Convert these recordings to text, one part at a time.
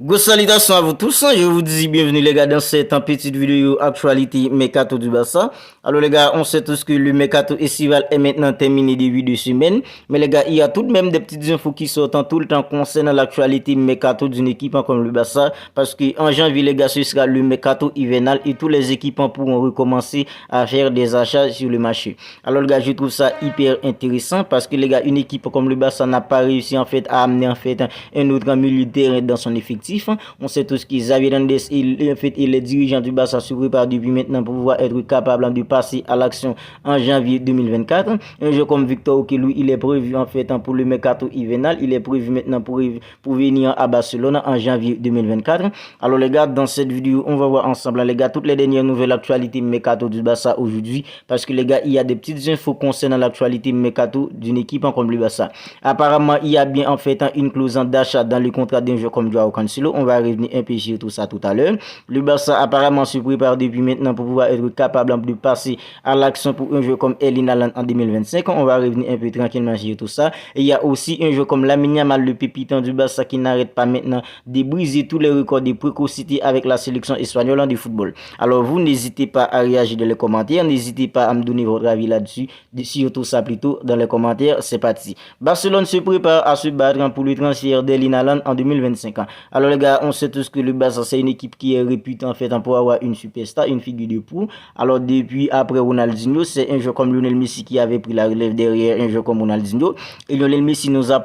Go salutations à vous tous, je vous dis bienvenue les gars dans cette petite vidéo actualité Mercato du Barça. Alors les gars, on sait tous que le Mercato estival est maintenant terminé depuis 2 semaines. Mais les gars, il y a tout de même des petites infos qui sortent en tout le temps concernant l'actualité Mercato d'une équipe comme le Barça. Parce qu'en janvier les gars, ce sera le Mercato hivernal et tous les équipes pourront recommencer à faire des achats sur le marché. Alors les gars, je trouve ça hyper intéressant parce que les gars, une équipe comme le Barça n'a pas réussi en fait à amener en fait un autre milieu de terrain dans son effectif. On sait tous que Xavi Hernandez et les dirigeants du Barça se préparent depuis maintenant pour pouvoir être capables de passer à l'action en janvier 2024. Un jeu comme Victor Oque, lui, il est prévu en fait pour le mercato hivernal. Il est prévu maintenant pour venir à Barcelone en janvier 2024. Alors les gars, dans cette vidéo, on va voir ensemble les gars toutes les dernières nouvelles actualités mercato du Barça aujourd'hui. Parce que les gars, il y a des petites infos concernant l'actualité mercato d'une équipe comme le Barça. Apparemment, il y a bien en fait une clause d'achat dans le contrat d'un joueur comme Joao Cancelo. On va revenir un peu sur tout ça tout à l'heure. Le Barça apparemment se prépare depuis maintenant pour pouvoir être capable de passer à l'action pour un jeu comme Erling Haaland en 2025. On va revenir un peu tranquillement sur tout ça. Et il y a aussi un jeu comme Lamine Yamal, le pépitant du Barça, qui n'arrête pas maintenant de briser tous les records de précocité avec la sélection espagnole de football. Alors vous n'hésitez pas à réagir dans les commentaires, n'hésitez pas à me donner votre avis là-dessus, sur tout ça plutôt dans les commentaires. C'est parti. Barcelone se prépare à se battre pour le transfert d'Erling Haaland en 2025. Alors les gars, on sait tous que le Barça c'est une équipe qui est réputée en fait pour avoir une superstar, une figure de proue. Alors depuis après Ronaldinho, c'est un joueur comme Lionel Messi qui avait pris la relève derrière un joueur comme Ronaldinho. Et Lionel Messi nous a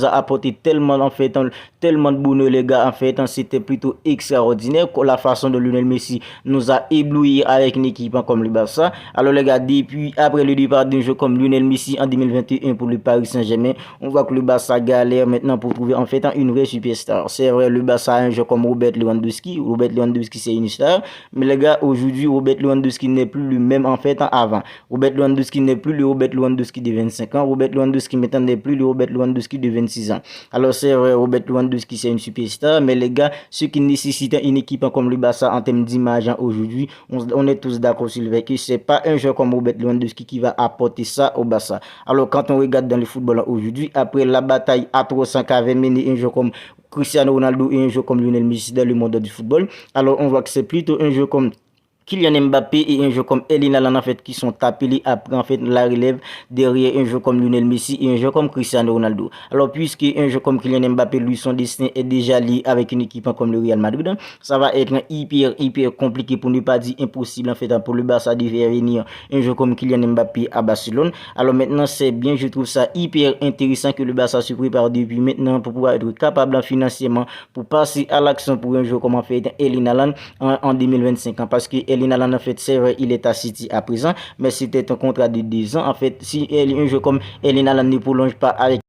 apporté tellement en fait, tellement de bonheur les gars en fait, c'était plutôt extraordinaire la façon dont Lionel Messi nous a ébloui avec une équipe comme le Barça. Alors les gars, depuis après le départ d'un joueur comme Lionel Messi en 2021 pour le Paris Saint-Germain, on voit que le Barça galère maintenant pour trouver en fait une vraie superstar. C'est vrai, le Barça a un joueur comme Robert Lewandowski. Robert Lewandowski c'est une star, mais les gars, aujourd'hui Robert Lewandowski n'est plus le même en fait avant. Robert Lewandowski n'est plus le Robert Lewandowski de 25 ans. Robert Lewandowski maintenant n'est plus le Robert Lewandowski de 26 ans. Alors c'est vrai, Robert Lewandowski c'est une superstar, mais les gars, ce qui nécessite une équipe comme le Barça en termes d'image aujourd'hui, on est tous d'accord sur le fait que c'est pas un joueur comme Robert Lewandowski qui va apporter ça au Barça. Alors quand on regarde dans le football aujourd'hui, après la bataille atroce qu'avait mené un joueur comme Cristiano Ronaldo et un joueur comme Lionel Messi dans le monde du football, alors on voit que c'est plutôt un joueur comme Kylian Mbappé et un joueur comme Erling Haaland en fait qui sont appelés après en fait la relève derrière un joueur comme Lionel Messi et un joueur comme Cristiano Ronaldo. Alors puisque un joueur comme Kylian Mbappé, lui, son destin est déjà lié avec une équipe comme le Real Madrid, ça va être hyper compliqué, pour ne pas dire impossible en fait pour le Barça de faire venir un joueur comme Kylian Mbappé à Barcelone. Alors maintenant c'est bien, je trouve ça hyper intéressant que le Barça se prépare depuis maintenant pour pouvoir être capable financièrement pour passer à l'action pour un joueur comme en fait Erling Haaland en 2025, parce que Erling Haaland en fait c'est vrai, il est à City à présent, mais c'était un contrat de 2 ans en fait. Si un jeu comme Erling Haaland ne prolonge pas avec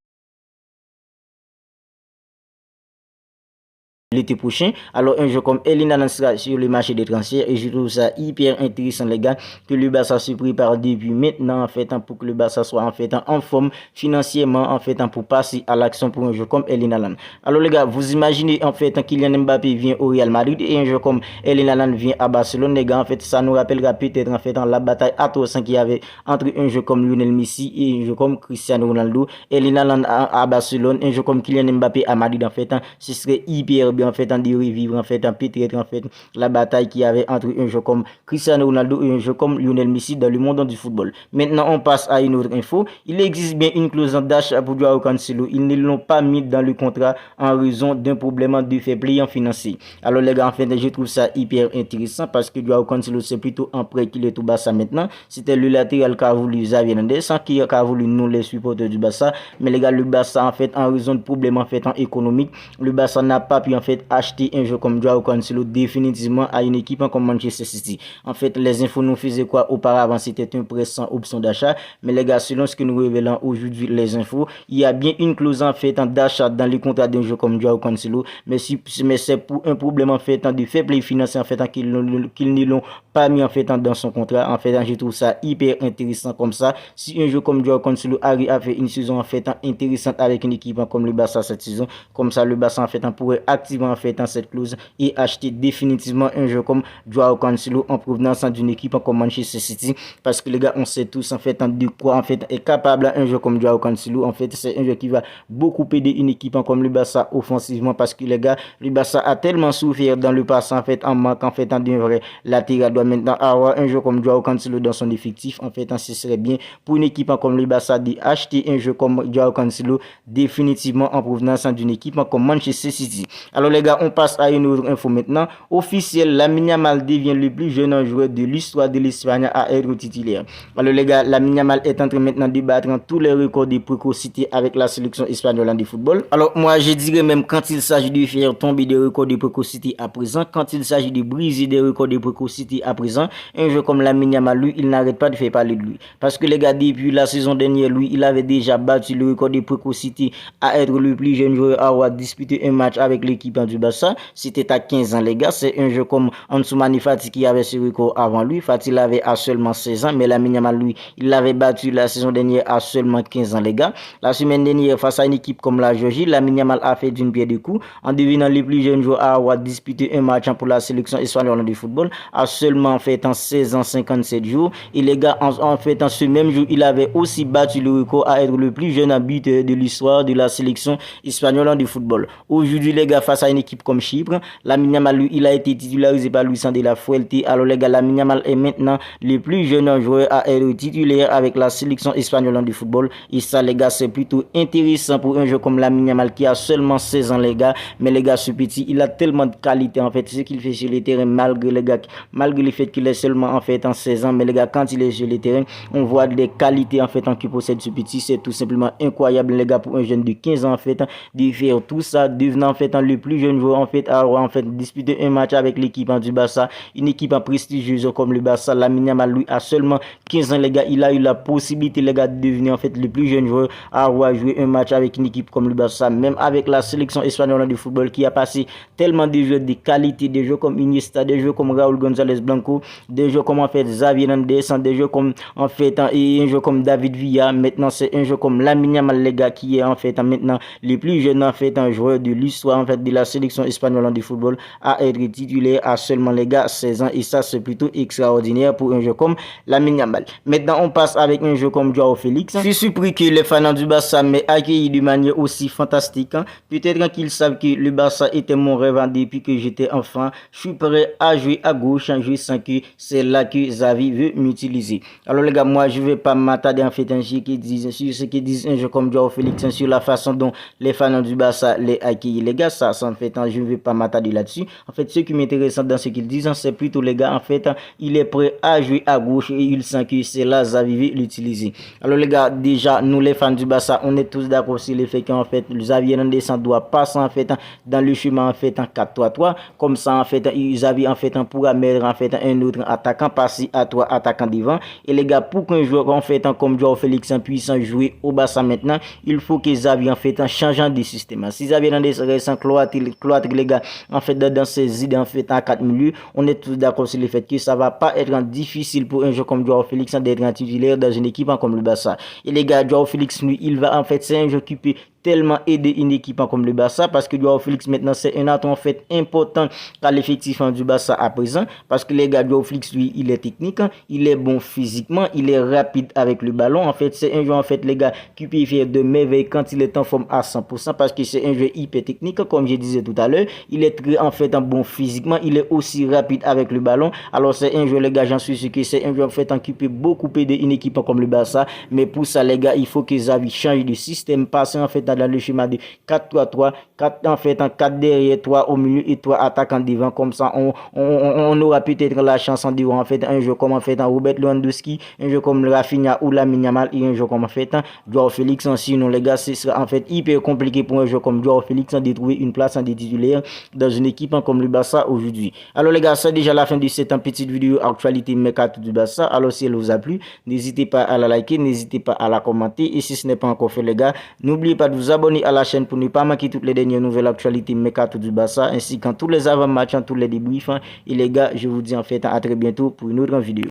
l'été prochain, alors un jeu comme Erling Haaland sera sur le marché des transferts, et je trouve ça hyper intéressant les gars que le Barça se prépare depuis maintenant en fait pour que le Barça soit en fait en forme financièrement en fait pour passer à l'action pour un jeu comme Erling Haaland. Alors les gars, vous imaginez en fait Kylian Mbappé vient au Real Madrid et un jeu comme Erling Haaland vient à Barcelone les gars, en fait ça nous rappellera peut-être en fait la bataille atroce qu'il y avait entre un jeu comme Lionel Messi et un jeu comme Cristiano Ronaldo. Erling Haaland à Barcelone, un jeu comme Kylian Mbappé à Madrid en fait, ce serait hyper en fait de revivre en fait peut-être en fait la bataille qu'il y avait entre un joueur comme Cristiano Ronaldo et un joueur comme Lionel Messi dans le monde du football. Maintenant on passe à une autre info. Il existe bien une clause d'achat pour Joao Cancelo. Ils ne l'ont pas mis dans le contrat en raison d'un problème de faiblesse financier. Alors les gars, en fait je trouve ça hyper intéressant parce que Joao Cancelo c'est plutôt un prêt qu'il est au Barça maintenant. C'était le latéral qu'a voulu Xavi Hernandez, sans qui a voulu nous les supporters du Barça. Mais les gars, le Barça en fait en raison de problèmes en fait économique, le Barça n'a pas pu en fait acheter un joueur comme Joao Cancelo définitivement à une équipe comme Manchester City. En fait, les infos nous faisaient quoi auparavant, c'était un prêt sans option d'achat. Mais les gars, selon ce que nous révélons aujourd'hui les infos, il y a bien une clause en fait d'achat dans les contrats d'un joueur comme Joao Cancelo, mais c'est pour un problème en fait de faible financier en fait qu'ils ne l'ont pas mis en fait dans son contrat. En fait, je trouve ça hyper intéressant comme ça. Si un joueur comme Joao Cancelo arrive à faire une saison en fait intéressante avec une équipe comme le Barça cette saison, comme ça le Barça en fait pourrait activer définitivement en fait cette clause et acheter définitivement un joueur comme Joao Cancelo en provenance d'une équipe comme Manchester City, parce que les gars, on sait tous en fait de quoi en fait est capable un joueur comme Joao Cancelo. En fait, c'est un joueur qui va beaucoup aider une équipe comme le Barça offensivement, parce que les gars, le Barça a tellement souffert dans le passé en fait en manque en fait d'un vrai latéral. Doit maintenant avoir un joueur comme Joao Cancelo dans son effectif. En fait, ce serait bien pour une équipe comme le Barça d'acheter un joueur comme Joao Cancelo définitivement en provenance d'une équipe comme Manchester City. Alors les gars, on passe à une autre info maintenant. Officiel, Lamine Yamal devient le plus jeune joueur de l'histoire de l'Espagne à être titulaire. Alors les gars, Lamine Yamal est en train maintenant de battre tous les records de précocité avec la sélection espagnole de football. Alors moi, je dirais même quand il s'agit de faire tomber des records de précocité à présent, quand il s'agit de briser des records de précocité à présent, un joueur comme Lamine Yamal, lui, il n'arrête pas de faire parler de lui. Parce que les gars, depuis la saison dernière, lui, il avait déjà battu le record de précocité à être le plus jeune joueur à avoir disputé un match avec l'équipe du Barça. C'était à 15 ans les gars. C'est un jeu comme Ansoumani Fati qui avait ce record avant lui. Fati l'avait à seulement 16 ans, mais Lamine Yamal, lui, il l'avait battu la saison dernière à seulement 15 ans les gars. La semaine dernière, face à une équipe comme la Géorgie, Lamine Yamal a fait d'une pierre deux coups en devenant le plus jeune joueur à avoir disputé un match pour la sélection espagnole de football à seulement fait en 16 ans 57 jours. Et les gars, en fait en ce même jour, il avait aussi battu le record à être le plus jeune buteur de l'histoire de la sélection espagnole de football. Aujourd'hui les gars, face à une équipe comme Chypre, Lamine Yamal, lui, il a été titularisé par Luis de la Fuente. Alors les gars, Lamine Yamal est maintenant le plus jeune joueur à être titulaire avec la sélection espagnole de football. Et ça les gars, c'est plutôt intéressant pour un joueur comme Lamine Yamal qui a seulement 16 ans les gars. Mais les gars, ce petit, il a tellement de qualité en fait, ce qu'il fait sur le terrain, malgré les gars, malgré le fait qu'il est seulement en fait en 16 ans. Mais les gars, quand il est sur le terrain, on voit des qualités en fait en qui possède ce petit. C'est tout simplement incroyable les gars, pour un jeune de 15 ans en fait de faire tout ça, devenant en fait le plus jeune joueur en fait à avoir en fait disputé un match avec l'équipe du Barça, une équipe prestigieuse comme le Barça. Lamine Yamal, lui, a seulement 15 ans les gars, il a eu la possibilité les gars de devenir en fait le plus jeune joueur à avoir joué un match avec une équipe comme le Barça, même avec la sélection espagnole de football qui a passé tellement de joueurs de qualité, des joueurs comme Iniesta, des joueurs comme Raúl González Blanco, des joueurs comme en fait Xavi Hernandez, des joueurs comme en fait et un joueur comme David Villa. Maintenant c'est un joueur comme Lamine Yamal les gars qui est en fait maintenant le plus jeune en fait un joueur de l'histoire en fait de la sélection espagnole de football à être titulaire à seulement les gars 16 ans, et ça c'est plutôt extraordinaire pour un joueur comme Lamine Yamal. Maintenant on passe avec un joueur comme Joao Félix. Je suis surpris que les fans du Barça m'aient accueilli de manière aussi fantastique. Peut-être qu'ils savent que le Barça était mon rêve depuis que j'étais enfant. Je suis prêt à jouer à gauche, en jouer sans que c'est là que Xavi veut m'utiliser. Alors les gars, moi je vais pas m'attarder en fait sur ce que disent un joueur comme Joao Félix, sur la façon dont les fans du Barça les accueillent. Les gars, ça en fait, je ne vais pas m'attarder là-dessus. En fait, ce qui m'intéresse dans ce qu'ils disent, c'est plutôt les gars, en fait, il est prêt à jouer à gauche et il sent que c'est là Xavi veut l'utiliser. Alors les gars, déjà, nous les fans du Barça, on est tous d'accord sur le fait qu'en fait, Xavi Hernandez doit passer en fait dans le chemin en fait en 4-3-3. Comme ça, en fait, Xavi en fait pourra mettre en fait un autre attaquant, passer à 3 attaquants devant. Et les gars, pour qu'un joueur en fait comme Joao Félix puisse jouer au Barça maintenant, il faut que Xavi en fait changeant de système. Si Xavi Hernandez reste en cloître les gars, en fait dans ses idées en fait en 4 milieux, on est tous d'accord sur le fait que ça va pas être difficile pour un joueur comme Joao Félix d'être titulaire dans une équipe comme le Barça. Et les gars, Joao Félix lui, il va en fait, c'est un joueur qui peut tellement aider une équipe comme le Barça, parce que Joao Félix maintenant c'est un atout en fait important à l'effectif du Barça à présent, parce que les gars, Joao Félix lui, il est technique, il est bon physiquement, il est rapide avec le ballon. En fait, c'est un joueur en fait les gars qui peut faire de merveilles quand il est en forme à 100%, parce que c'est un joueur hyper technique comme je disais tout à l'heure. Il est très en fait bon physiquement, il est aussi rapide avec le ballon. Alors c'est un joueur les gars, j'en suis sûr que c'est un joueur en fait qui peut beaucoup aider une équipe comme le Barça, mais pour ça les gars, il faut que Xavi change de système, passer en fait dans le schéma de 4-3-3, 4 en fait en 4 derrière, 3 au milieu et 3 attaquants devant. Comme ça on aura peut-être la chance en devant en fait un jeu comme en fait Robert Lewandowski, un jeu comme Rafinha ou Lamine Yamal, et un jeu comme en fait Joao Félix. Sinon les gars, ce sera en fait hyper compliqué pour un jeu comme Joao Félix de trouver une place en titulaire dans une équipe comme le Barça aujourd'hui. Alors les gars, c'est déjà la fin de cette petite vidéo actualité mercato du Barça. Alors si elle vous a plu, n'hésitez pas à la liker, n'hésitez pas à la commenter, et si ce n'est pas encore fait les gars, n'oubliez pas de vous abonner à la chaîne pour ne pas manquer toutes les dernières nouvelles actualités mercato du Barça, ainsi qu'en tous les avant-matchs, tous les débriefs. Et les gars, je vous dis en fait à très bientôt pour une autre vidéo.